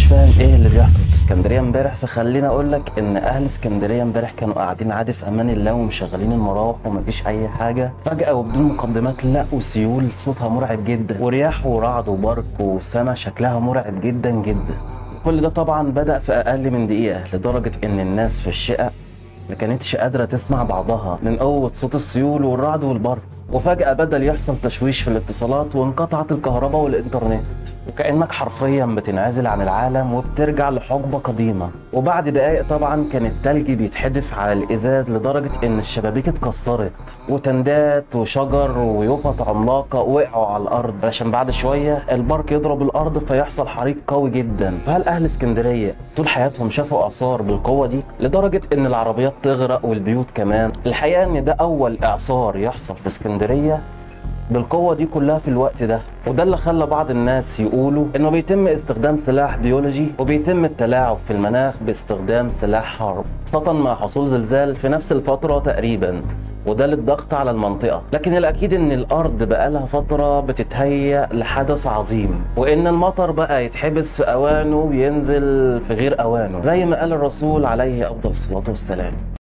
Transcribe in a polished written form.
مش فاهم ايه اللي بيحصل في اسكندريه امبارح، فخليني اقول لك ان اهل اسكندريه امبارح كانوا قاعدين عادي في امان الله ومشغلين المراوح ومفيش اي حاجه. فجاه وبدون مقدمات لقوا سيول صوتها مرعب جدا، ورياح ورعد وبرق وسما شكلها مرعب جدا جدا. كل ده طبعا بدأ في اقل من دقيقه، لدرجه ان الناس في الشقق ما كانتش قادره تسمع بعضها من قوه صوت السيول والرعد والبرق. وفجأة بدأ يحصل تشويش في الاتصالات وانقطعت الكهرباء والإنترنت، وكأنك حرفيا بتنعزل عن العالم وبترجع لحقبة قديمة. وبعد دقايق طبعا كان التلج بيتحدف على الإزاز لدرجة إن الشبابيك اتكسرت، وتندات وشجر ويوفط عملاقة وقعوا على الأرض، عشان بعد شوية البرق يضرب الأرض فيحصل حريق قوي جدا. فهل أهل اسكندرية طول حياتهم شافوا إعصار بالقوة دي لدرجة إن العربيات تغرق والبيوت كمان؟ الحقيقة إن ده أول إعصار يحصل في اسكندرية بالقوة دي كلها في الوقت ده، وده اللي خلى بعض الناس يقولوا انه بيتم استخدام سلاح بيولوجي وبيتم التلاعب في المناخ باستخدام سلاح حرب، خاصة مع حصول زلزال في نفس الفترة تقريبا، وده للضغط على المنطقة. لكن الأكيد إن الأرض بقالها فترة بتتهيأ لحدث عظيم، وإن المطر بقى يتحبس في أوانه وينزل في غير أوانه، زي ما قال الرسول عليه أفضل الصلاة والسلام.